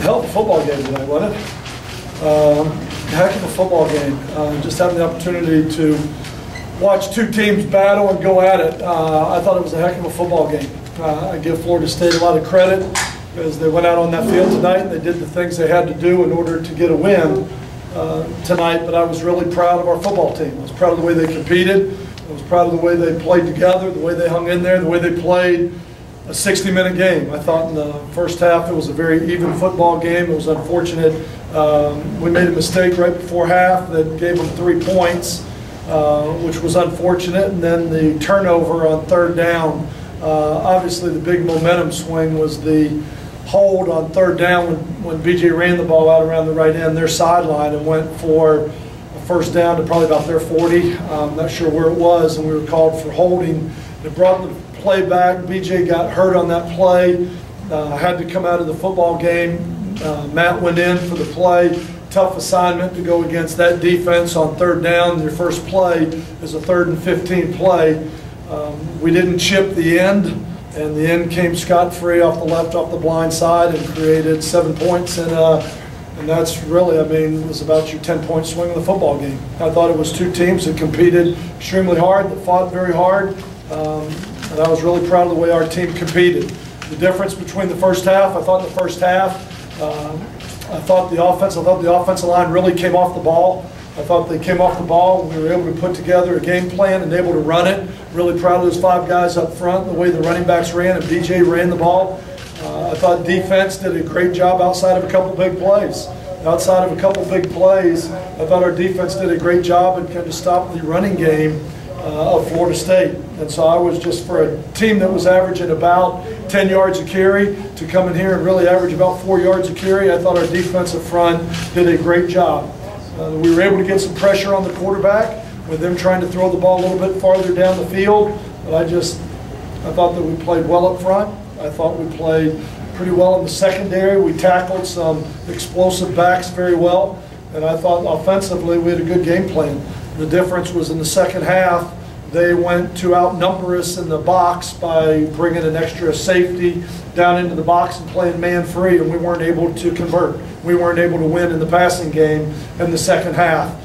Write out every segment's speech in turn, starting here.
Hell of a football game tonight, wasn't it? Heck of a football game. Just having the opportunity to watch two teams battle and go at it. I thought it was a heck of a football game. I give Florida State a lot of credit because they went out on that field tonight and they did the things they had to do in order to get a win tonight. But I was really proud of our football team. I was proud of the way they competed. I was proud of the way they played together, the way they hung in there, the way they played a 60-minute game. I thought in the first half it was a very even football game. It was unfortunate. We made a mistake right before half that gave them 3 points, which was unfortunate. And then the turnover on third down. Obviously, the big momentum swing was the hold on third down when BJ ran the ball out around the right end, their sideline, and went for a first down to probably about their 40. I'm not sure where it was, and we were called for holding. It brought the play back. BJ got hurt on that play, had to come out of the football game. Matt went in for the play. Tough assignment to go against that defense on third down. Your first play is a 3rd and 15 play. We didn't chip the end, and the end came scot-free off the left, off the blind side, and created 7 points. And that's really, I mean, it was about your 10-point swing in the football game. I thought it was two teams that competed extremely hard, that fought very hard. And I was really proud of the way our team competed. The difference between the first half, I thought in the first half, I thought the offensive line really came off the ball. I thought they came off the ball. We were able to put together a game plan and able to run it. Really proud of those 5 guys up front, the way the running backs ran and BJ ran the ball. I thought defense did a great job outside of a couple big plays. Outside of a couple big plays, I thought our defense did a great job and kind of stopped the running game of Florida State. And so I was just, for a team that was averaging about 10 yards a carry, to come in here and really average about 4 yards a carry, I thought our defensive front did a great job. We were able to get some pressure on the quarterback with them trying to throw the ball a little bit farther down the field. But I thought that we played well up front. I thought we played pretty well in the secondary. We tackled some explosive backs very well. And I thought offensively we had a good game plan. The difference was in the second half, they went to outnumber us in the box by bringing an extra safety down into the box and playing man-free, and we weren't able to convert. We weren't able to win in the passing game in the second half.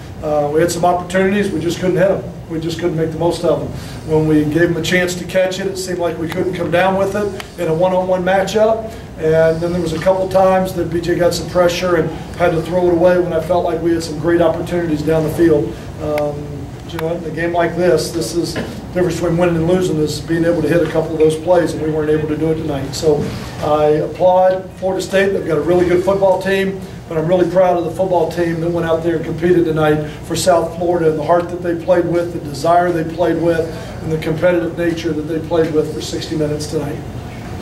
We had some opportunities, we just couldn't hit them. We just couldn't make the most of them. When we gave them a chance to catch it, it seemed like we couldn't come down with it in a one-on-one matchup. And then there was a couple times that BJ got some pressure and had to throw it away when I felt like we had some great opportunities down the field. But you know what, in a game like this is the difference between winning and losing, is being able to hit a couple of those plays, and we weren't able to do it tonight. So I applaud Florida State. They've got a really good football team, but I'm really proud of the football team that went out there and competed tonight for South Florida, and the heart that they played with, the desire they played with, and the competitive nature that they played with for 60 minutes tonight.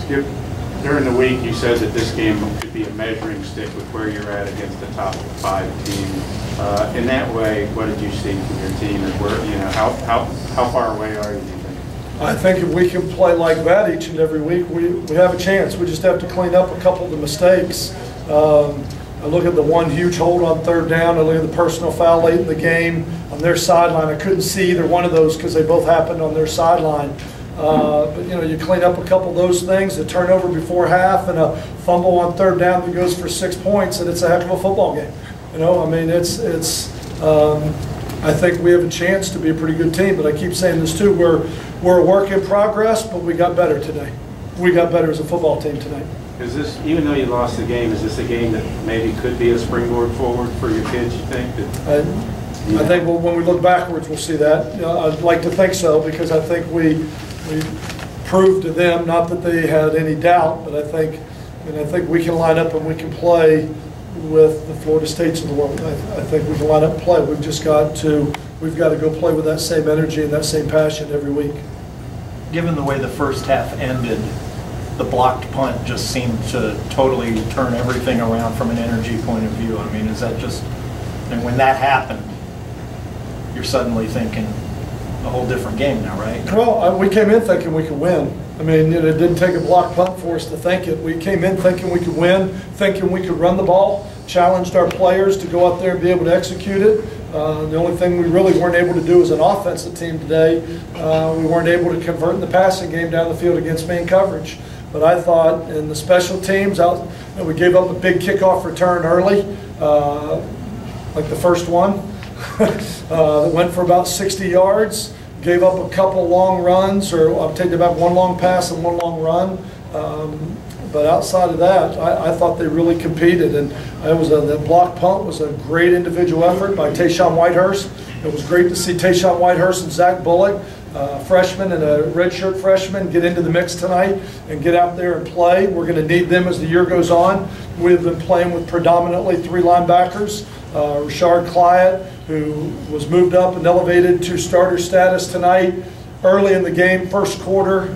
Skip, during the week you said that this game could be a measuring stick with where you're at against the top 5 teams. In that way, what did you see from your team, and where, you know, how far away are you, do you think? I think if we can play like that each and every week, we have a chance. We just have to clean up a couple of the mistakes. I look at the one huge hold on third down. I look at the personal foul late in the game on their sideline. I couldn't see either one of those because they both happened on their sideline. But you know, you clean up a couple of those things, a turnover before half and a fumble on third down that goes for 6 points, and it's a heck of a football game. You know, I mean, I think we have a chance to be a pretty good team, but I keep saying this too, we're a work in progress, but we got better today. We got better as a football team tonight. Is this, even though you lost the game, is this a game that maybe could be a springboard forward for your kids, you think? I think when we look backwards, we'll see that. You know, I'd like to think so, because I think we proved to them, not that they had any doubt, but I think we can line up and we can play with the Florida States of the world. I think we can line up and play. We've got to go play with that same energy and that same passion every week. Given the way the first half ended, the blocked punt just seemed to totally turn everything around from an energy point of view. I mean, is that just, and when that happened, you're suddenly thinking a whole different game now, right? Well, we came in thinking we could win. I mean, it didn't take a blocked punt for us to think it. We came in thinking we could win, thinking we could run the ball, challenged our players to go out there and be able to execute it. The only thing we really weren't able to do as an offensive team today, we weren't able to convert in the passing game down the field against man coverage. But I thought in the special teams, we gave up a big kickoff return early, like the first one, that went for about 60 yards. Gave up a couple long runs, or I'll take it back, one long pass and one long run. But outside of that, I thought they really competed, and the block punt was a great individual effort by Tayshawn Whitehurst. It was great to see Tayshawn Whitehurst and Zach Bullock, freshman and a redshirt freshman, get into the mix tonight and get out there and play. We're going to need them as the year goes on. We've been playing with predominantly 3 linebackers. Rashard Clyott, who was moved up and elevated to starter status tonight. Early in the game, first quarter,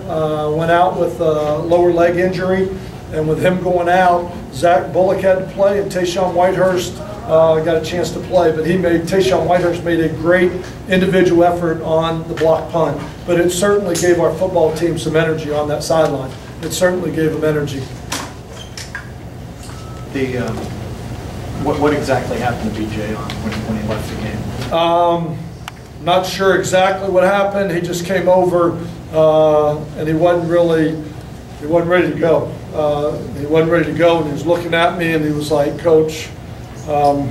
went out with a lower leg injury. And with him going out, Zach Bullock had to play, and Tayshawn Whitehurst got a chance to play. But Tayshawn Whitehurst made a great individual effort on the block punt. But it certainly gave our football team some energy on that sideline. It certainly gave them energy. What exactly happened to BJ when he left the game? Not sure exactly what happened. He just came over and he wasn't ready to go. He wasn't ready to go, and he was looking at me and he was like, "Coach," oh,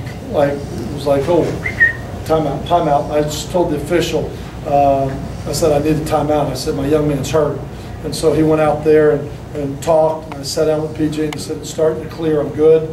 timeout, timeout. I just told the official, I said, "I need a timeout." I said, "My young man's hurt." And so he went out there and talked, and I sat down with PJ and he said, "It's starting to clear, I'm good."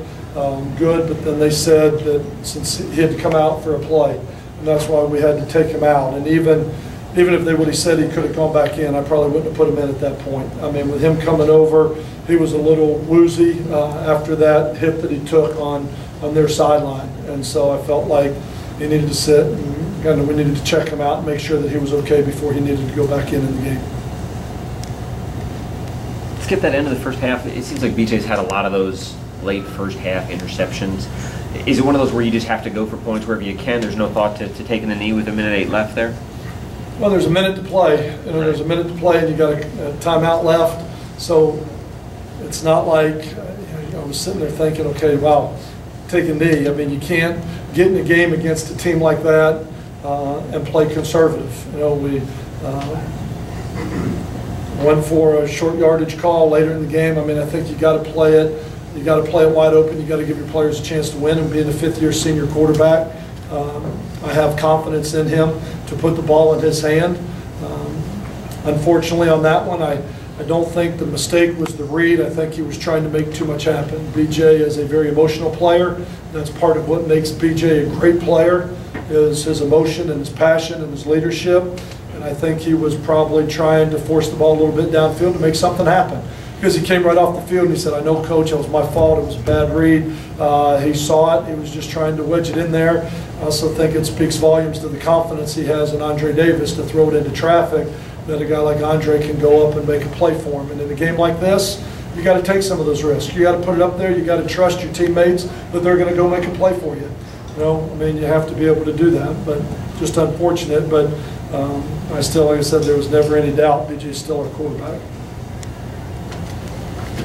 Good, but then they said that since he had to come out for a play, and that's why we had to take him out. And even if they would have said he could have gone back in, I probably wouldn't have put him in at that point. I mean, with him coming over, he was a little woozy after that hit that he took on their sideline, and so I felt like he needed to sit, and we needed to check him out and make sure that he was okay before he needed to go back in the game. Let's get that end of the first half. It seems like BJ's had a lot of those late first half interceptions. Is it one of those where you just have to go for points wherever you can? There's no thought to taking the knee with 1:08 left there? Well, there's a minute to play. There's a minute to play, and you got a timeout left. So it's not like I was sitting there thinking, okay, wow, take a knee. I mean, you can't get in a game against a team like that and play conservative. We went for a short yardage call later in the game. I mean, I think you got to play it. You got to play it wide open. You got to give your players a chance to win. And being a fifth-year senior quarterback, I have confidence in him to put the ball in his hand. Unfortunately, on that one, I don't think the mistake was the read. I think he was trying to make too much happen. BJ is a very emotional player. That's part of what makes BJ a great player, is his emotion and his passion and his leadership. And I think he was probably trying to force the ball a little bit downfield to make something happen. Because he came right off the field and he said, "I know, Coach, it was my fault. It was a bad read." He saw it. He was just trying to wedge it in there. I also think it speaks volumes to the confidence he has in Andre Davis to throw it into traffic, that a guy like Andre can go up and make a play for him. And in a game like this, you got to take some of those risks. You got to put it up there. You got to trust your teammates that they're going to go make a play for you. I mean, you have to be able to do that. But just unfortunate. But like I said, there was never any doubt BJ's still our quarterback.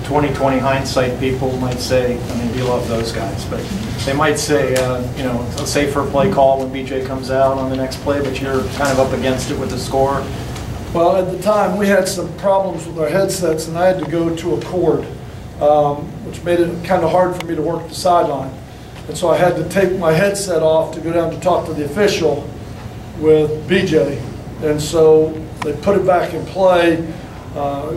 2020 hindsight, people might say, I mean, we love those guys, but they might say, a safer play call when BJ comes out on the next play, but you're kind of up against it with the score. Well, at the time, we had some problems with our headsets, and I had to go to a cord, which made it kind of hard for me to work the sideline. And so I had to take my headset off to go down to talk to the official with BJ. And so they put it back in play.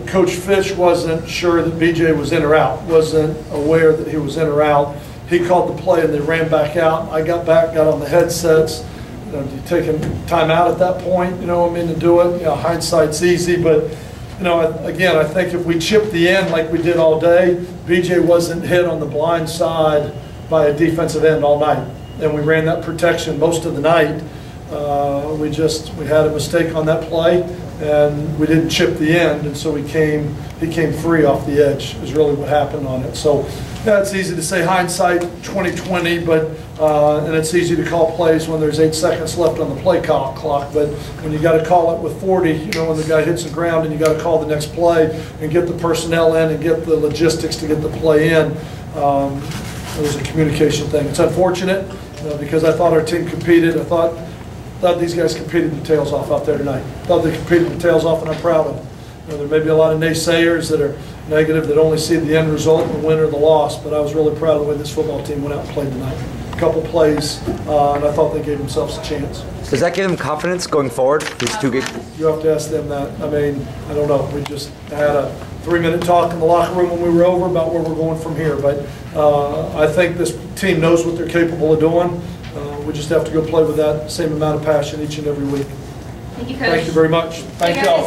Coach Fitch wasn't sure that BJ was in or out, wasn't aware that he was in or out. He called the play and they ran back out. I got back, got on the headsets. Do you take a time out at that point, to do it? Hindsight's easy, but, again, I think if we chipped the end like we did all day, BJ wasn't hit on the blind side by a defensive end all night. And we ran that protection most of the night. We had a mistake on that play, and we didn't chip the end, and so he came free off the edge is really what happened on it. So it's easy to say hindsight 2020, but and it's easy to call plays when there's 8 seconds left on the play clock. But when you got to call it with 40, when the guy hits the ground, and you got to call the next play and get the personnel in and get the logistics to get the play in, it was a communication thing. It's unfortunate because I thought our team competed. I thought these guys competed their tails off out there tonight. Thought they competed their tails off, and I'm proud of them. There may be a lot of naysayers that are negative that only see the end result, the win or the loss, but I was really proud of the way this football team went out and played tonight. A couple plays, and I thought they gave themselves a chance. Does that give them confidence going forward? These two games? You have to ask them that. I mean, I don't know. We just had a 3-minute talk in the locker room when we were over about where we're going from here. But I think this team knows what they're capable of doing. We just have to go play with that same amount of passion each and every week. Thank you, Coach. Thank you very much. Thank y'all.